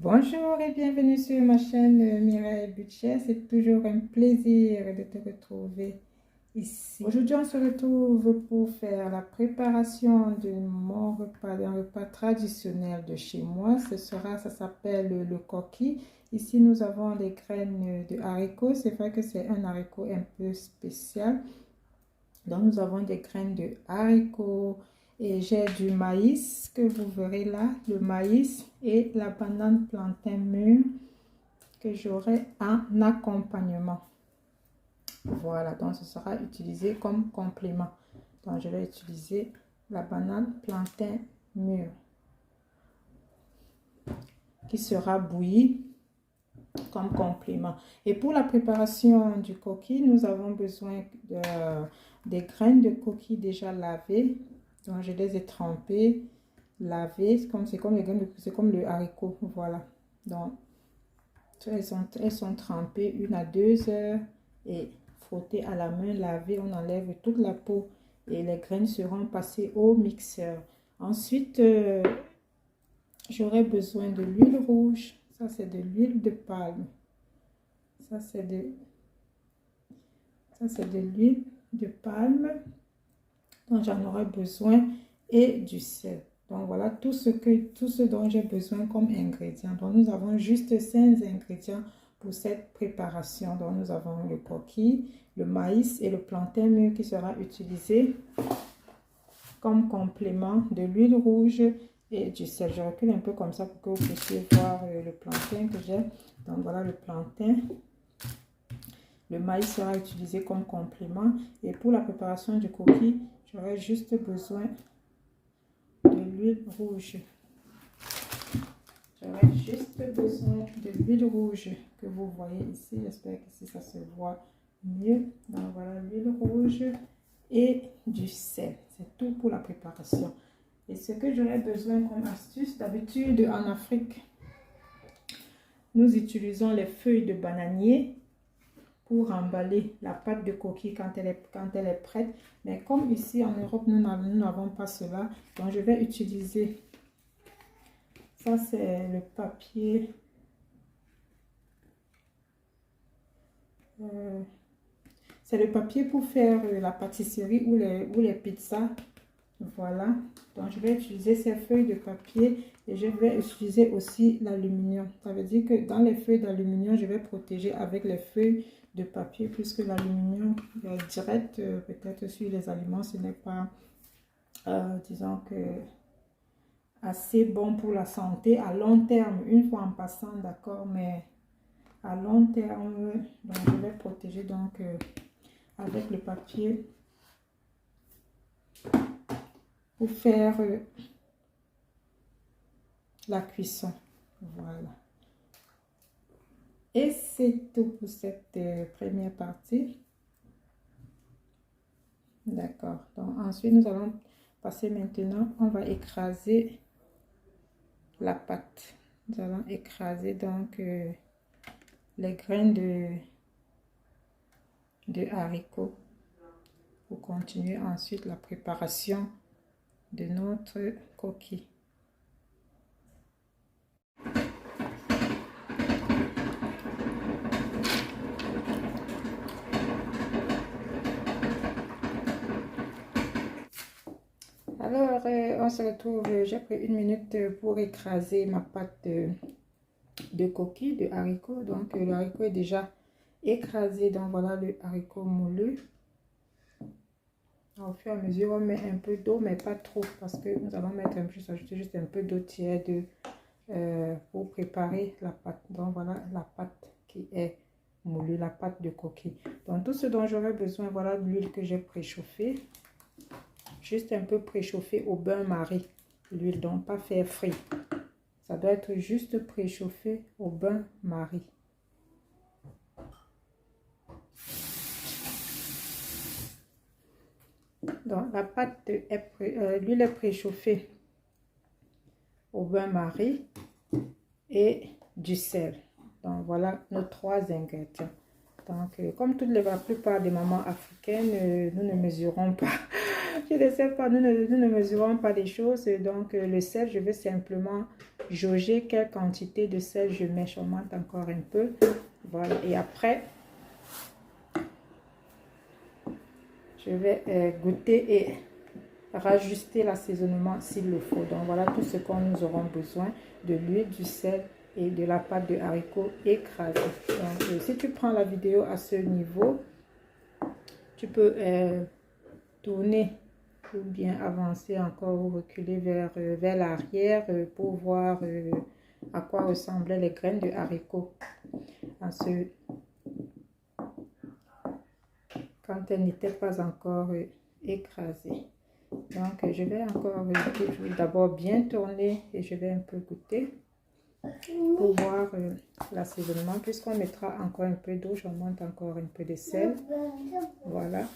Bonjour et bienvenue sur ma chaîne Mireille Budget. C'est toujours un plaisir de te retrouver ici. Aujourd'hui, on se retrouve pour faire la préparation de mon repas, d'un repas traditionnel de chez moi. Ça s'appelle le coquille. Ici, nous avons des graines de haricots. C'est vrai que c'est un haricot un peu spécial. Donc, nous avons des graines de haricots. Et j'ai du maïs que vous verrez là, le maïs et la banane plantain mûr que j'aurai en accompagnement. Voilà, donc ce sera utilisé comme complément. Donc je vais utiliser la banane plantain mûr qui sera bouillie comme complément. Et pour la préparation du coquille, nous avons besoin des graines de coquille déjà lavées. Donc je les ai trempées, lavées, c'est comme les graines c'est comme le haricot, voilà. Donc elles sont trempées 1 à 2 heures et frottées à la main, lavées, on enlève toute la peau et les graines seront passées au mixeur. Ensuite, j'aurai besoin de l'huile rouge, ça c'est de l'huile de palme, ça c'est de l'huile de palme. Donc j'en aurai besoin et du sel. Donc voilà tout ce dont j'ai besoin comme ingrédients. Donc nous avons juste 5 ingrédients pour cette préparation. Donc nous avons le coquille, le maïs et le plantain mûr qui sera utilisé comme complément, de l'huile rouge et du sel. Je recule un peu comme ça pour que vous puissiez voir le plantain que j'ai. Donc voilà le plantain. Le maïs sera utilisé comme complément. Et pour la préparation du coquille, j'aurai juste besoin de l'huile rouge. J'aurai juste besoin de l'huile rouge que vous voyez ici. J'espère qu'ici ça se voit mieux. Donc voilà l'huile rouge et du sel. C'est tout pour la préparation. Et ce que j'aurais besoin comme astuce, d'habitude en Afrique, nous utilisons les feuilles de bananier pour emballer la pâte de coquille quand elle est prête. Mais comme ici en Europe, nous n'avons pas cela, donc je vais utiliser, ça c'est le papier, c'est le papier pour faire la pâtisserie ou les pizzas. Voilà, donc je vais utiliser ces feuilles de papier et je vais utiliser aussi l'aluminium. Ça veut dire que dans les feuilles d'aluminium, je vais protéger avec les feuilles de papier puisque l'aluminium direct peut-être sur les aliments, ce n'est pas, disons que, assez bon pour la santé à long terme, une fois en passant, d'accord, mais à long terme, donc je vais protéger donc avec le papier pour faire la cuisson. Voilà. Et c'est tout pour cette première partie. D'accord. Donc ensuite, nous allons passer maintenant, on va écraser la pâte. Nous allons écraser donc les graines de haricots pour continuer ensuite la préparation de notre coquille. Alors, on se retrouve, j'ai pris 1 minute pour écraser ma pâte de coquille, de haricot. Donc, le haricot est déjà écrasé. Donc, voilà le haricot moulu. Au fur et à mesure, on met un peu d'eau, mais pas trop, parce que nous allons mettre un peu, ajouter juste un peu d'eau tiède pour préparer la pâte. Donc, voilà la pâte qui est moulue, la pâte de coquille. Donc, tout ce dont j'aurai besoin, voilà l'huile que j'ai préchauffée. Juste un peu préchauffé au bain-marie, l'huile, donc pas faire frit. Ça doit être juste préchauffé au bain-marie. Donc la pâte l'huile est préchauffée au bain-marie et du sel. Donc voilà nos 3 ingrédients. Donc comme la plupart des mamans africaines, nous ne mesurons pas Je ne sais pas, nous ne mesurons pas les choses. Donc, le sel, je vais simplement jauger quelle quantité de sel je mets. J'augmente encore un peu. Voilà. Et après, je vais goûter et rajuster l'assaisonnement s'il le faut. Donc, voilà tout ce qu'on nous aurons besoin. De l'huile, du sel et de la pâte de haricots écrasée. Donc, si tu prends la vidéo à ce niveau, tu peux tourner ou bien avancer encore ou reculer vers l'arrière pour voir à quoi ressemblaient les graines de haricots quand elles n'étaient pas encore écrasées. Donc, je vais encore d'abord bien tourner et je vais un peu goûter pour voir l'assaisonnement. Puisqu'on mettra encore un peu d'eau, j'augmente encore un peu de sel. Voilà.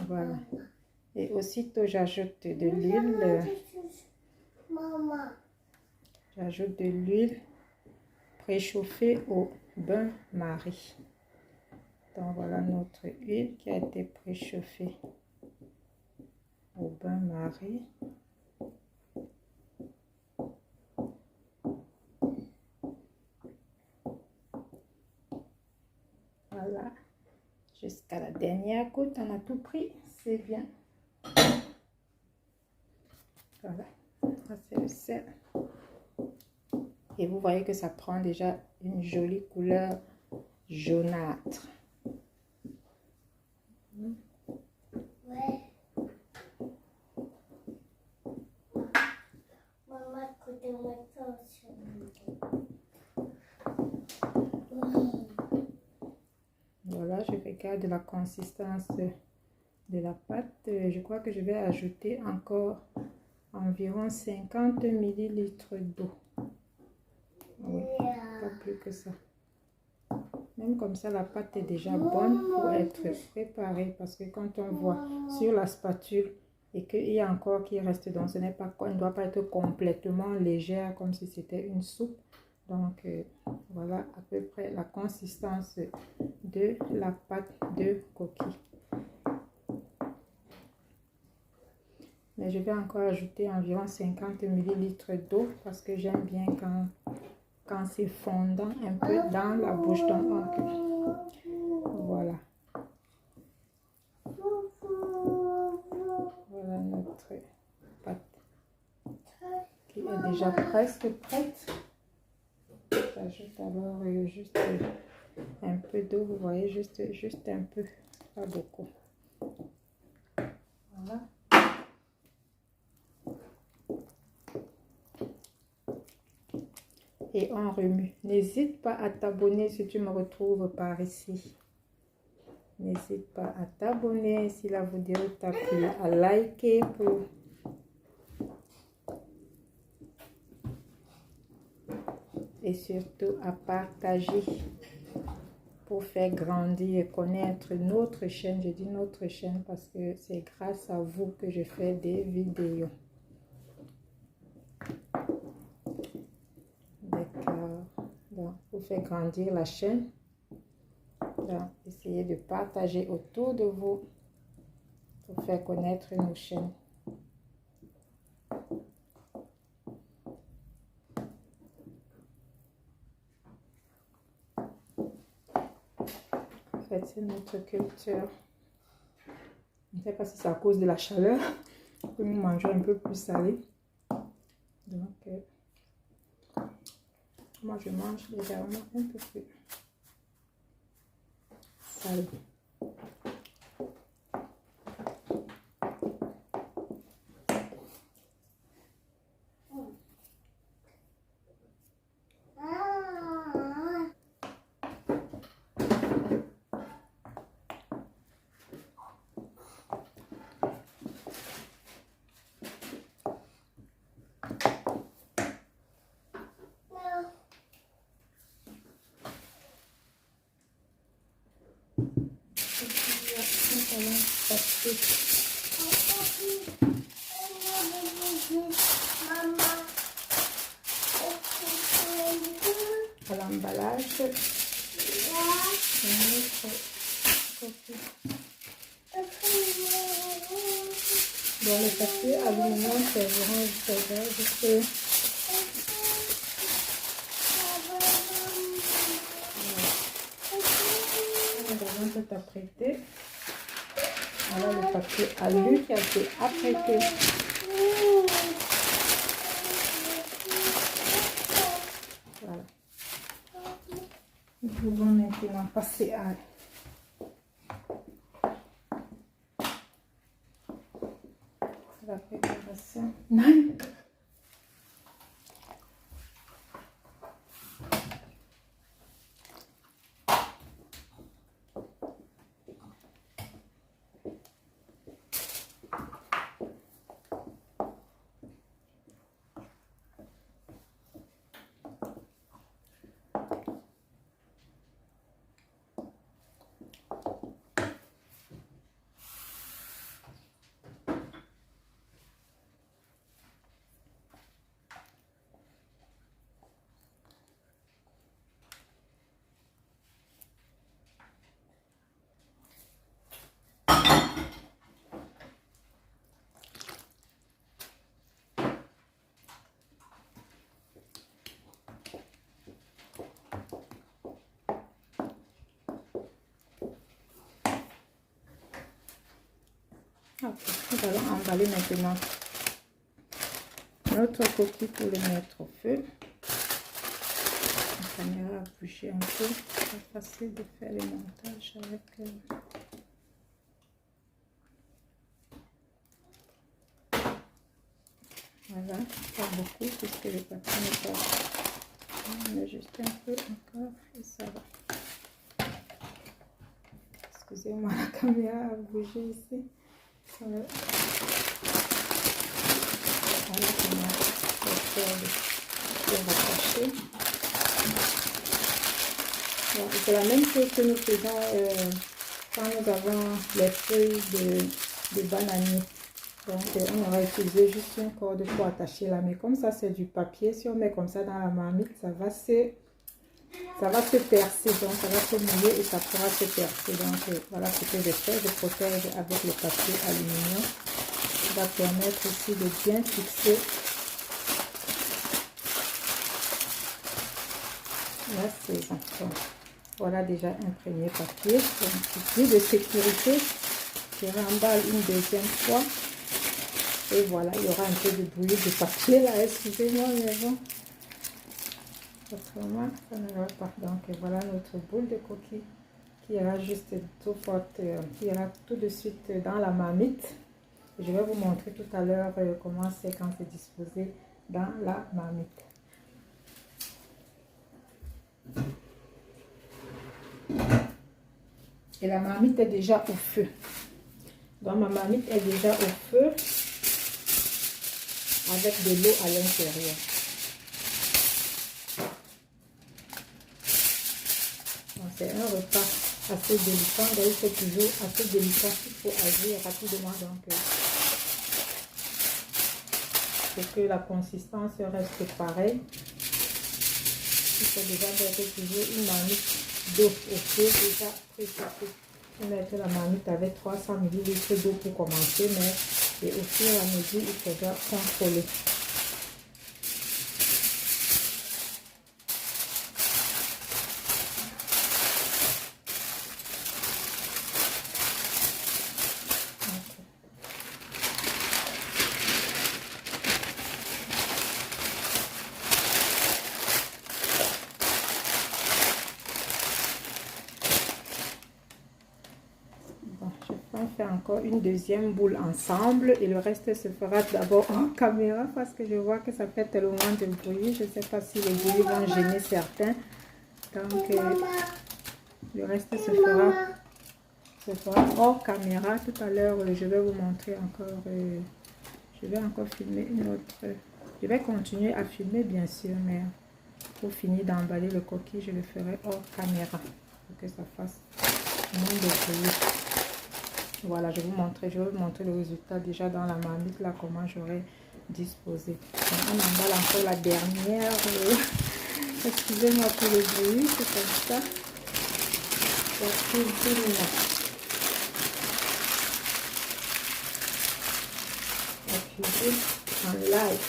Voilà. Et aussitôt, j'ajoute de l'huile. J'ajoute de l'huile préchauffée au bain-marie. Donc, voilà notre huile qui a été préchauffée au bain-marie. Voilà. Jusqu'à la dernière goutte, on a tout pris. C'est bien. Voilà. Ça, c'est le sel. Et vous voyez que ça prend déjà une jolie couleur jaunâtre. Ouais. Maman, écoutez-moi ça aussi. Voilà, je regarde la consistance de la pâte. Je crois que je vais ajouter encore environ 50 ml d'eau. Oui, pas plus que ça. Même comme ça, la pâte est déjà bonne pour être préparée. Parce que quand on voit sur la spatule et qu'il y a encore qui reste, donc ce n'est pas, elle ne doit pas être complètement légère comme si c'était une soupe. Donc, voilà à peu près la consistance de la pâte de coquille. Mais je vais encore ajouter environ 50 ml d'eau parce que j'aime bien quand c'est fondant un peu dans la bouche. Donc, voilà. Voilà notre pâte qui est déjà presque prête. J'ajoute alors juste un peu d'eau, vous voyez, juste un peu, pas beaucoup. Voilà. Et on remue. N'hésite pas à t'abonner si tu me retrouves par ici. N'hésite pas à t'abonner si la vidéo t'a plu, à liker et surtout à partager pour faire grandir et connaître notre chaîne. Je dis notre chaîne parce que c'est grâce à vous que je fais des vidéos. D'accord. Donc, pour faire grandir la chaîne, donc, essayez de partager autour de vous pour faire connaître nos chaînes. En fait, c'est notre culture. Je ne sais pas si c'est à cause de la chaleur que nous mangeons un peu plus salé. Donc, moi, je mange légèrement un peu plus salé. À l'emballage. Bon, le papier aluminium servira juste. On va tout apprêter. Voilà le papier alu qui a été apprêté. Voilà. Nous pouvons maintenant passer à la préparation. Nous allons emballer maintenant notre coquille pour le mettre au feu. La caméra a bougé un peu. C'est facile de faire le montage avec. Voilà, pas beaucoup puisque le papier n'est pas. On met juste un peu encore et ça va. Excusez-moi, la caméra a bougé ici. Voilà comment faire de rattacher. C'est la même chose que nous faisons quand nous avons les feuilles de bananier. Donc on aura utilisé juste une corde pour attacher là, mais comme ça c'est du papier, si on met comme ça dans la marmite, ça va se percer, donc ça va se mouiller et ça pourra se percer. Donc voilà ce que je fais, je protège avec le papier aluminium. Ça va permettre aussi de bien fixer la saison. Donc, voilà déjà un premier papier, un petit de sécurité. Je remballe une deuxième fois. Et voilà, il y aura un peu de bouillie de papier là, excusez-moi, mais bon. Autrement, ça ne va pas. Donc voilà notre boule de coquille qui ira juste tout forte, qui ira tout de suite dans la marmite. Je vais vous montrer tout à l'heure comment c'est quand c'est disposé dans la marmite. Et la marmite est déjà au feu. Donc ma marmite est déjà au feu avec de l'eau à l'intérieur. C'est un repas assez délicat, d'ailleurs c'est toujours assez délicat qu'il faut agir rapidement, donc pour que la consistance reste pareille, il faut déjà mettre toujours une marmite d'eau au feu déjà préchauffée. Je vais mettre la marmite avec 300 ml d'eau pour commencer, mais et au fur et à mesure il faudra contrôler. On fait encore une deuxième boule ensemble et le reste se fera d'abord en caméra parce que je vois que ça fait tellement de bruit. Je ne sais pas si les bruits vont gêner certains. Donc le reste se fera hors caméra. Tout à l'heure, je vais vous montrer encore. Je vais encore filmer une autre. Je vais continuer à filmer bien sûr, mais pour finir d'emballer le coquille, je le ferai hors caméra pour que ça fasse moins de bruit. Voilà, je vais vous montrer le résultat déjà dans la marmite, là, comment j'aurais disposé. Donc, on emballe encore la dernière. Excusez-moi pour le bruit, c'est comme ça. la cuisine. La cuisine en live.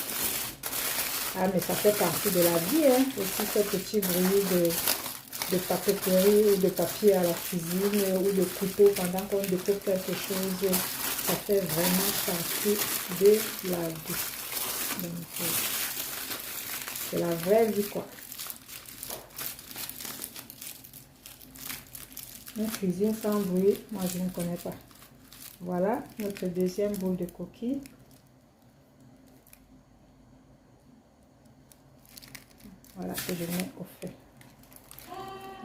Ah, mais ça fait partie de la vie, hein. Aussi ces petits bruits de papeterie ou de papier à la cuisine ou de couteau pendant qu'on découpe quelque chose. Ça fait vraiment partie de la vie. Donc, c'est la vraie vie, quoi. Une cuisine sans bruit, moi je ne connais pas. Voilà notre deuxième boule de coquille. Voilà que je mets au feu.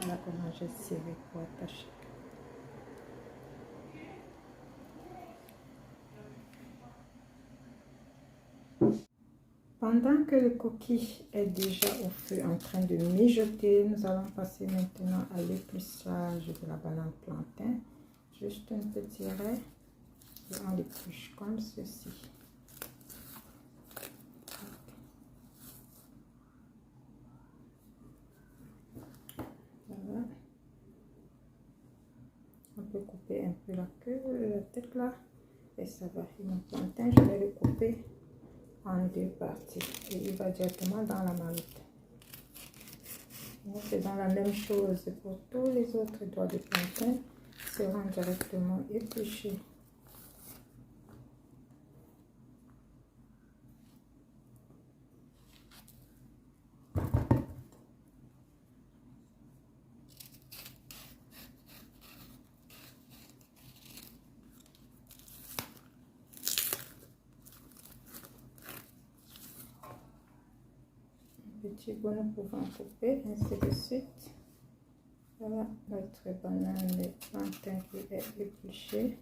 Voilà comment j'ai serré pour attacher. Pendant que le coquille est déjà au feu en train de mijoter, nous allons passer maintenant à l'épluchage de la banane plantain. Juste un petit ray et on l'épluche comme ceci. Voilà. On peut couper un peu la queue, la tête là, et ça va. Et mon plantain, je vais le couper en deux parties et il va directement dans la marmite. Nous faisons la même chose pour tous les autres doigts de plantain, seront directement épluchés. Petit bout nous pouvons couper, ainsi de suite. Voilà notre banane de plantain qui est épluchée.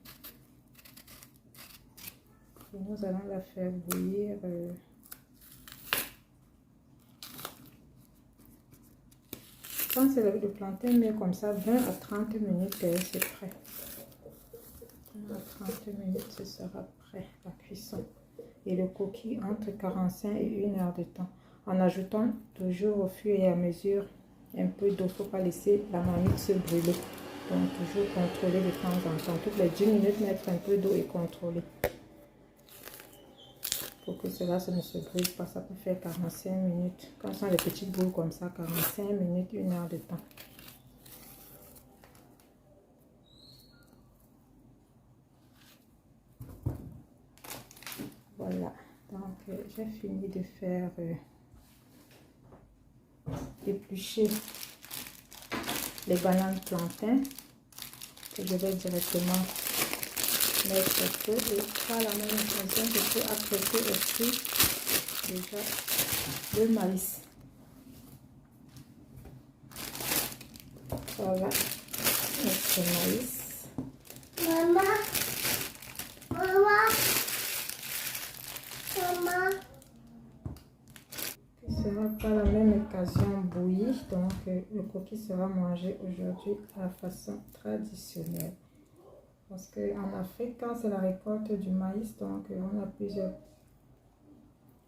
Et nous allons la faire bouillir quand c'est le plantain, mais comme ça, 20 à 30 minutes, c'est prêt. 20 à 30 minutes, ce sera prêt, la cuisson. Et le coquille entre 45 et 1 heure de temps. En ajoutant toujours au fur et à mesure un peu d'eau. Il ne faut pas laisser la marmite se brûler. Donc toujours contrôler de temps en temps. Toutes les 10 minutes, mettre un peu d'eau et contrôler. Pour que cela ne se brûle pas, ça peut faire 45 minutes. Quand sont les petites boules comme ça, 45 minutes, 1 heure de temps. Voilà, donc j'ai fini de faire éplucher les bananes plantain que je vais directement mettre au feu et par la même occasion je peux apprêter aussi déjà le maïs. Voilà notre maïs. Maman, maman, maman. Qui sera par la même occasion bouilli, donc le coquille sera mangé aujourd'hui à la façon traditionnelle. Parce qu'en Afrique, quand c'est la récolte du maïs, donc on a plusieurs.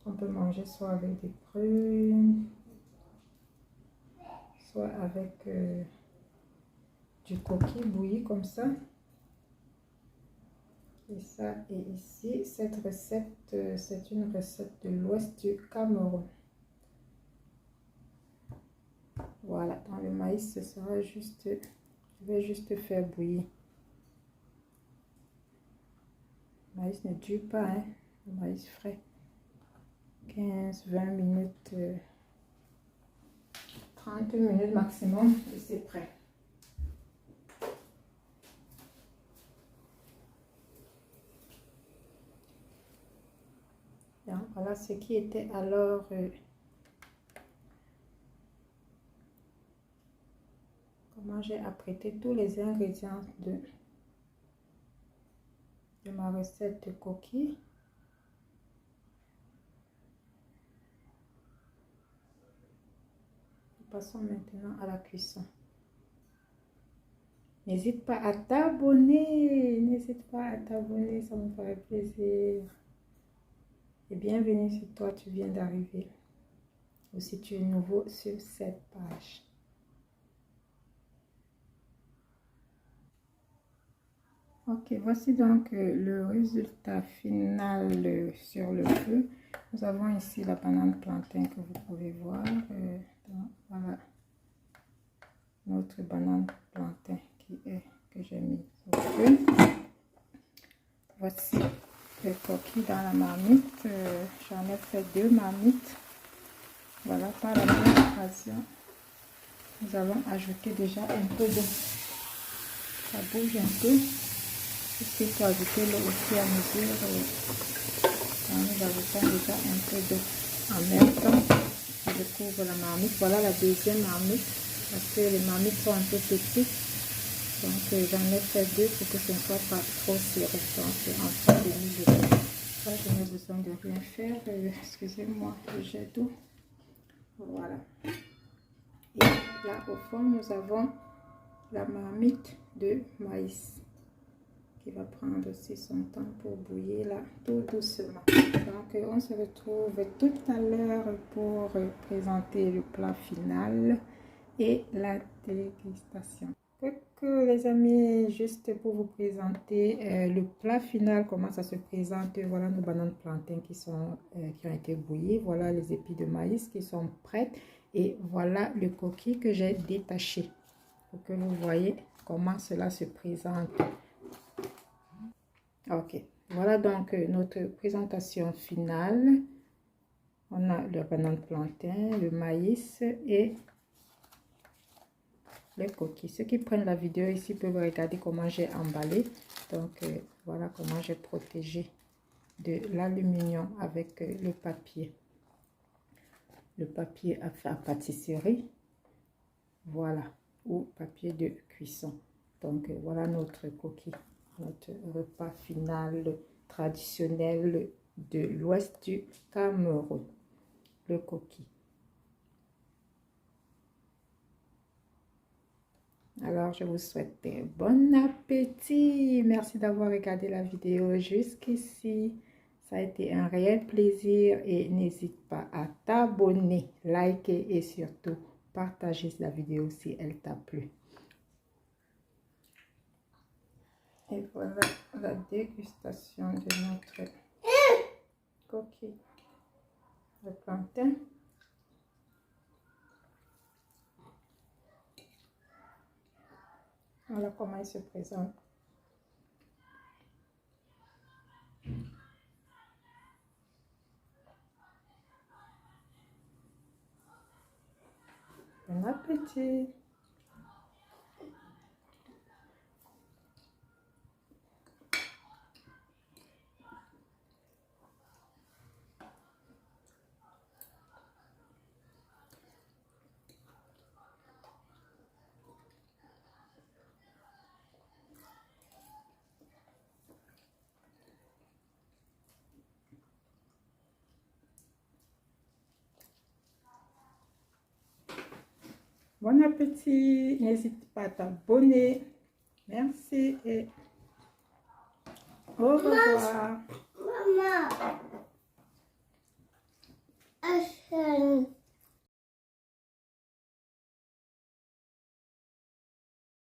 On peut manger soit avec des prunes, soit avec du coquille bouilli comme ça. Et ça, et ici, cette recette, c'est une recette de l'ouest du Cameroun. Voilà, dans le maïs, ce sera juste, je vais juste faire bouillir. Le maïs ne dure pas, hein, le maïs frais. 15-20 minutes, 30 minutes maximum et c'est prêt. Donc, voilà ce qui était alors comment j'ai apprêté tous les ingrédients de ma recette de coquille. Passons maintenant à la cuisson. N'hésite pas à t'abonner. N'hésite pas à t'abonner, ça me ferait plaisir. Et bienvenue si toi tu viens d'arriver ou si tu es nouveau sur cette page. Ok, voici donc le résultat final sur le feu. Nous avons ici la banane plantain que vous pouvez voir. Voilà notre banane plantain que j'ai mis au feu. Voici le coquille dans la marmite. J'en ai fait 2 marmites. Voilà, par la même occasion, nous allons ajouter déjà un peu d'eau. Ça bouge un peu. Il faut ajouter l'eau aussi à mesure. Nous ajoutons déjà un peu d'eau. En même temps, je couvre la marmite. Voilà la deuxième marmite. Parce que les marmites sont un peu petites. Donc j'en ai fait 2 pour que ce ne soit pas trop serré. Donc en train de mise. Là, je n'ai besoin de rien faire. Excusez-moi, le jet d'eau. Voilà. Et là au fond, nous avons la marmite de maïs qui va prendre aussi son temps pour bouillir là tout doucement. Donc on se retrouve tout à l'heure pour présenter le plat final et la dégustation. Coucou les amis, juste pour vous présenter le plat final, comment ça se présente. Voilà nos bananes plantains qui ont été bouillies, voilà les épis de maïs qui sont prêtes et voilà le coquille que j'ai détaché pour que vous voyez comment cela se présente. Ok, voilà donc notre présentation finale. On a le banane plantain, le maïs et les coquilles. Ceux qui prennent la vidéo ici peuvent regarder comment j'ai emballé. Donc voilà comment j'ai protégé de l'aluminium avec le papier à pâtisserie, voilà, ou papier de cuisson. Donc voilà notre coquille, notre repas final traditionnel de l'ouest du Cameroun, le coquille. Alors, je vous souhaite bon appétit. Merci d'avoir regardé la vidéo jusqu'ici. Ça a été un réel plaisir et n'hésite pas à t'abonner, liker et surtout partager la vidéo si elle t'a plu. Et voilà la dégustation de notre coquille de plantain. Voilà comment il se présente. Bon appétit! Bon appétit, n'hésite pas à t'abonner. Merci et au revoir. Maman.